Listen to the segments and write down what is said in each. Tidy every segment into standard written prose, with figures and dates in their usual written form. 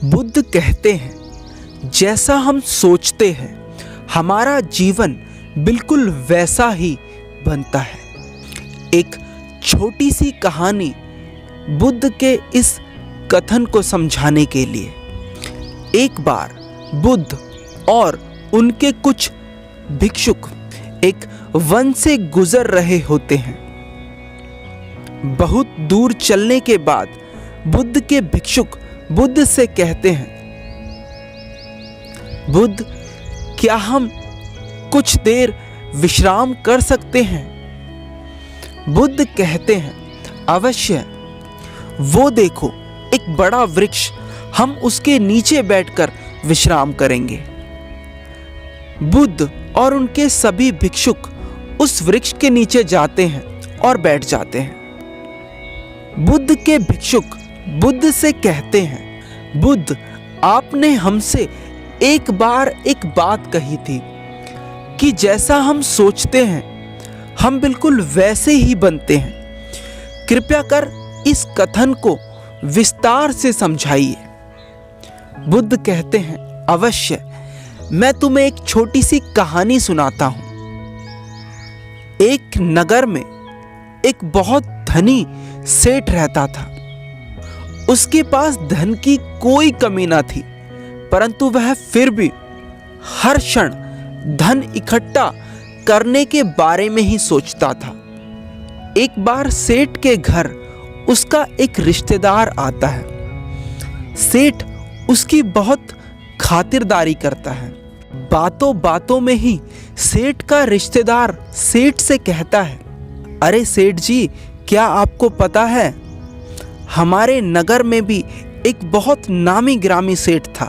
बुद्ध कहते हैं, जैसा हम सोचते हैं हमारा जीवन बिल्कुल वैसा ही बनता है। एक छोटी सी कहानी बुद्ध के इस कथन को समझाने के लिए। एक बार बुद्ध और उनके कुछ भिक्षुक एक वन से गुजर रहे होते हैं। बहुत दूर चलने के बाद बुद्ध के भिक्षुक बुद्ध से कहते हैं, बुद्ध, क्या हम कुछ देर विश्राम कर सकते हैं? बुद्ध कहते हैं, अवश्य। वो देखो, एक बड़ा वृक्ष, हम उसके नीचे बैठकर विश्राम करेंगे। बुद्ध और उनके सभी भिक्षुक उस वृक्ष के नीचे जाते हैं और बैठ जाते हैं। बुद्ध के भिक्षुक बुद्ध से कहते हैं, बुद्ध, आपने हमसे एक बार एक बात कही थी कि जैसा हम सोचते हैं हम बिल्कुल वैसे ही बनते हैं। कृपया कर इस कथन को विस्तार से समझाइए। बुद्ध कहते हैं, अवश्य, मैं तुम्हें एक छोटी सी कहानी सुनाता हूं। एक नगर में एक बहुत धनी सेठ रहता था। उसके पास धन की कोई कमी ना थी, परंतु वह फिर भी हर क्षण धन इकट्ठा करने के बारे में ही सोचता था। एक बार सेठ के घर उसका एक रिश्तेदार आता है। सेठ उसकी बहुत खातिरदारी करता है। बातों बातों में ही सेठ का रिश्तेदार सेठ से कहता है, अरे सेठ जी, क्या आपको पता है, हमारे नगर में भी एक बहुत नामी गिरामी सेठ था।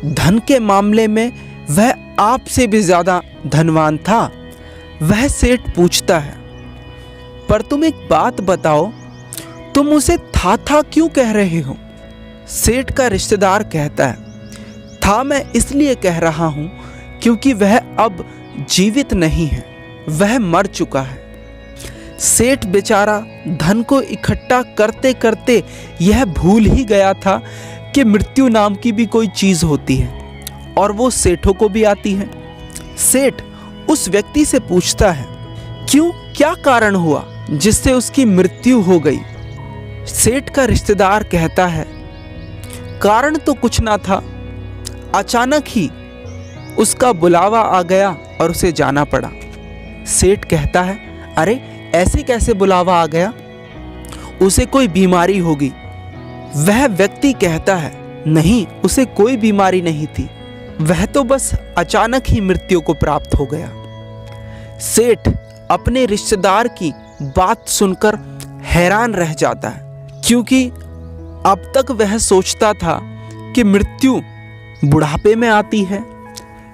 धन के मामले में वह आपसे भी ज्यादा धनवान था। वह सेठ पूछता है, पर तुम एक बात बताओ, तुम उसे था क्यों कह रहे हो? सेठ का रिश्तेदार कहता है, था मैं इसलिए कह रहा हूं क्योंकि वह अब जीवित नहीं है, वह मर चुका है। सेठ बेचारा धन को इकट्ठा करते करते यह भूल ही गया था कि मृत्यु नाम की भी कोई चीज होती है और वो सेठों को भी आती है। सेठ उस व्यक्ति से पूछता है, क्यों, क्या कारण हुआ जिससे उसकी मृत्यु हो गई? सेठ का रिश्तेदार कहता है, कारण तो कुछ ना था, अचानक ही उसका बुलावा आ गया और उसे जाना पड़ा। सेठ कहता है, अरे ऐसे कैसे बुलावा आ गया? उसे कोई बीमारी होगी। वह व्यक्ति कहता है, नहीं, उसे कोई बीमारी नहीं थी, वह तो बस अचानक ही मृत्यु को प्राप्त हो गया। सेठ अपने रिश्तेदार की बात सुनकर हैरान रह जाता है, क्योंकि अब तक वह सोचता था कि मृत्यु बुढ़ापे में आती है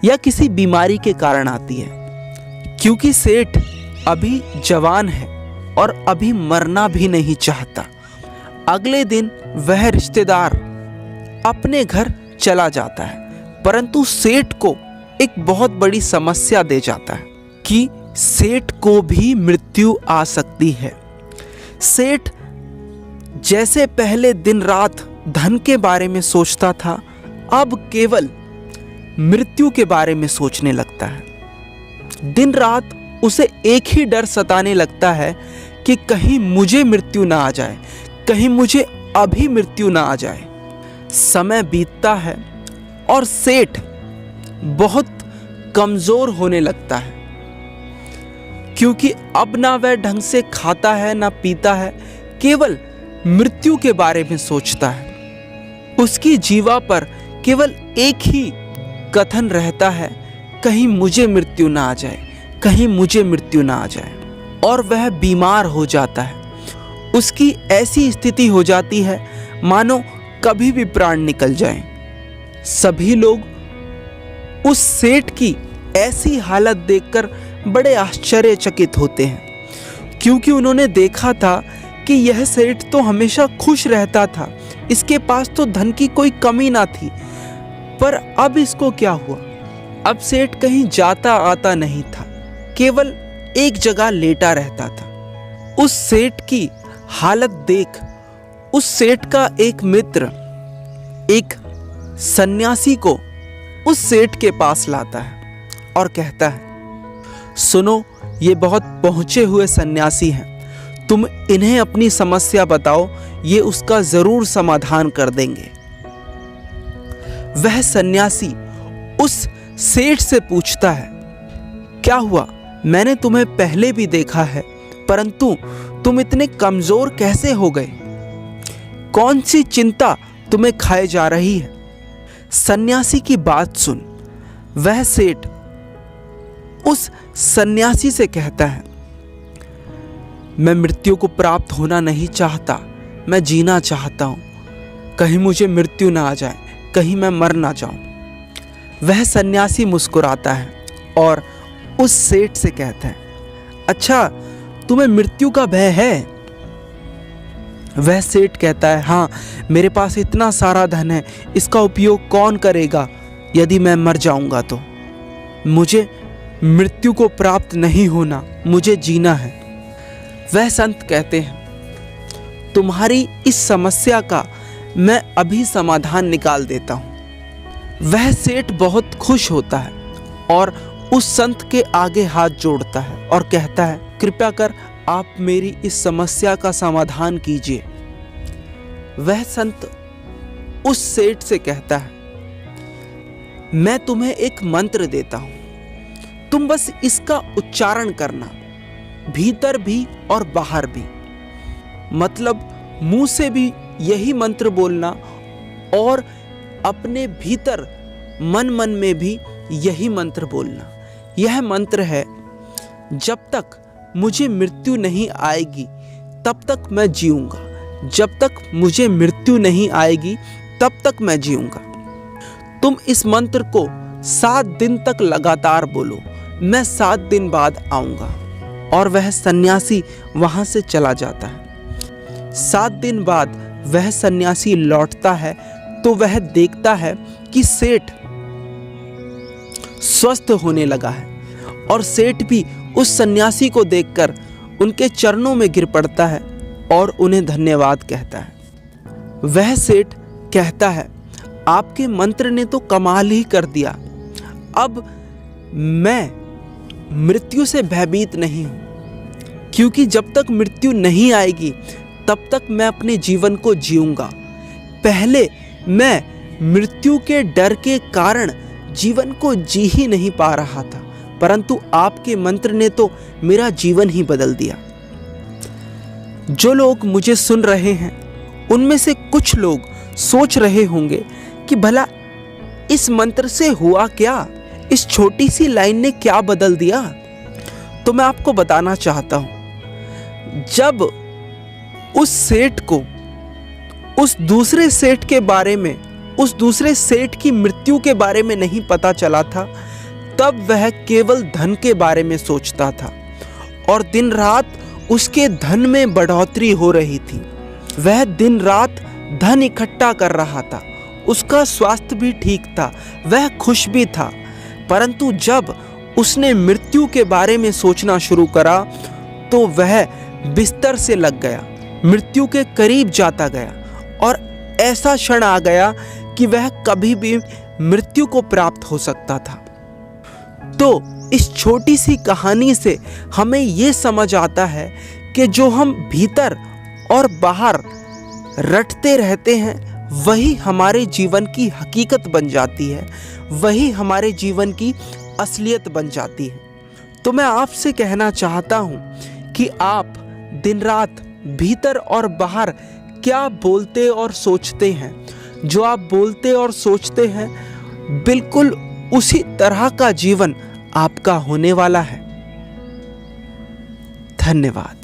या किसी बीमारी के कारण आती है। क्योंकि सेठ अभी जवान है और अभी मरना भी नहीं चाहता। अगले दिन वह रिश्तेदार अपने घर चला जाता है, परंतु सेठ को एक बहुत बड़ी समस्या दे जाता है कि सेठ को भी मृत्यु आ सकती है। सेठ जैसे पहले दिन रात धन के बारे में सोचता था, अब केवल मृत्यु के बारे में सोचने लगता है। दिन रात उसे एक ही डर सताने लगता है कि कहीं मुझे मृत्यु ना आ जाए, कहीं मुझे अभी मृत्यु ना आ जाए। समय बीतता है और सेठ बहुत कमजोर होने लगता है, क्योंकि अब ना वह ढंग से खाता है ना पीता है, केवल मृत्यु के बारे में सोचता है। उसकी जीवा पर केवल एक ही कथन रहता है, कहीं मुझे मृत्यु ना आ जाए, कहीं मुझे मृत्यु ना आ जाए। और वह बीमार हो जाता है। उसकी ऐसी स्थिति हो जाती है मानो कभी भी प्राण निकल जाए। सभी लोग उस सेठ की ऐसी हालत देखकर बड़े आश्चर्यचकित होते हैं, क्योंकि उन्होंने देखा था कि यह सेठ तो हमेशा खुश रहता था, इसके पास तो धन की कोई कमी ना थी, पर अब इसको क्या हुआ? अब सेठ कहीं जाता आता नहीं था, केवल एक जगह लेटा रहता था। उस सेठ की हालत देख उस सेठ का एक मित्र एक सन्यासी को उस सेठ के पास लाता है और कहता है, सुनो, ये बहुत पहुंचे हुए सन्यासी हैं, तुम इन्हें अपनी समस्या बताओ, ये उसका जरूर समाधान कर देंगे। वह सन्यासी उस सेठ से पूछता है, क्या हुआ? मैंने तुम्हें पहले भी देखा है, परंतु तुम इतने कमजोर कैसे हो गए? कौन सी चिंता तुम्हें खाए जा रही है? सन्यासी की बात सुन वह सेठ उस सन्यासी से कहता है, मैं मृत्यु को प्राप्त होना नहीं चाहता, मैं जीना चाहता हूं। कहीं मुझे मृत्यु ना आ जाए, कहीं मैं मर ना जाऊं। वह सन्यासी मुस्कुराता है और उस सेठ से कहता है, अच्छा, तुम्हें मृत्यु का भय है? वह सेठ कहता है, हाँ, मेरे पास इतना सारा धन है, इसका उपयोग कौन करेगा यदि मैं मर जाऊंगा तो? मुझे मृत्यु को प्राप्त नहीं होना, मुझे जीना है। वह संत कहते हैं, तुम्हारी इस समस्या का मैं अभी समाधान निकाल देता हूं। वह सेठ बहुत खुश होता है और उस संत के आगे हाथ जोड़ता है और कहता है, कृपया कर आप मेरी इस समस्या का समाधान कीजिए। वह संत उस सेठ से कहता है, मैं तुम्हें एक मंत्र देता हूं, तुम बस इसका उच्चारण करना, भीतर भी और बाहर भी। मतलब मुंह से भी यही मंत्र बोलना और अपने भीतर मन मन में भी यही मंत्र बोलना। यह मंत्र है, जब तक मुझे मृत्यु नहीं आएगी तब तक मैं जीऊंगा, जब तक मुझे मृत्यु नहीं आएगी तब तक मैं जीऊंगा। तुम इस मंत्र को 7 दिन तक लगातार बोलो, मैं 7 दिन बाद आऊंगा। और वह सन्यासी वहां से चला जाता है। 7 दिन बाद वह सन्यासी लौटता है तो वह देखता है कि सेठ स्वस्थ होने लगा है और सेठ भी उस सन्यासी को देखकर उनके चरणों में गिर पड़ता है और उन्हें धन्यवाद कहता है। वह सेठ कहता है, आपके मंत्र ने तो कमाल ही कर दिया, अब मैं मृत्यु से भयभीत नहीं हूं, क्योंकि जब तक मृत्यु नहीं आएगी तब तक मैं अपने जीवन को जीऊंगा। पहले मैं मृत्यु के डर के कारण जीवन को जी ही नहीं पा रहा था, परंतु आपके मंत्र ने तो मेरा जीवन ही बदल दिया। जो लोग मुझे सुन रहे हैं उनमें से कुछ लोग सोच रहे होंगे कि भला इस मंत्र से हुआ क्या, इस छोटी सी लाइन ने क्या बदल दिया। तो मैं आपको बताना चाहता हूं, जब उस सेठ को उस दूसरे सेठ के बारे में, उस दूसरे सेठ की मृत्यु के बारे में नहीं पता चला था, तब वह केवल धन के बारे में सोचता था और दिन रात उसके धन में बढ़ोतरी हो रही थी। वह दिन रात धन इकट्ठा कर रहा था, उसका स्वास्थ्य भी ठीक था, वह खुश भी था। परंतु जब उसने मृत्यु के बारे में सोचना शुरू करा तो वह बिस्तर से लग गया, मृत्यु के करीब जाता गया और ऐसा क्षण आ गया कि वह कभी भी मृत्यु को प्राप्त हो सकता था। तो इस छोटी सी कहानी से हमें ये समझ आता है कि जो हम भीतर और बाहर रटते रहते हैं वही हमारे जीवन की हकीकत बन जाती है, वही हमारे जीवन की असलियत बन जाती है। तो मैं आपसे कहना चाहता हूँ कि आप दिन रात भीतर और बाहर क्या बोलते और सोचते हैं। जो आप बोलते और सोचते हैं बिल्कुल उसी तरह का जीवन आपका होने वाला है। धन्यवाद।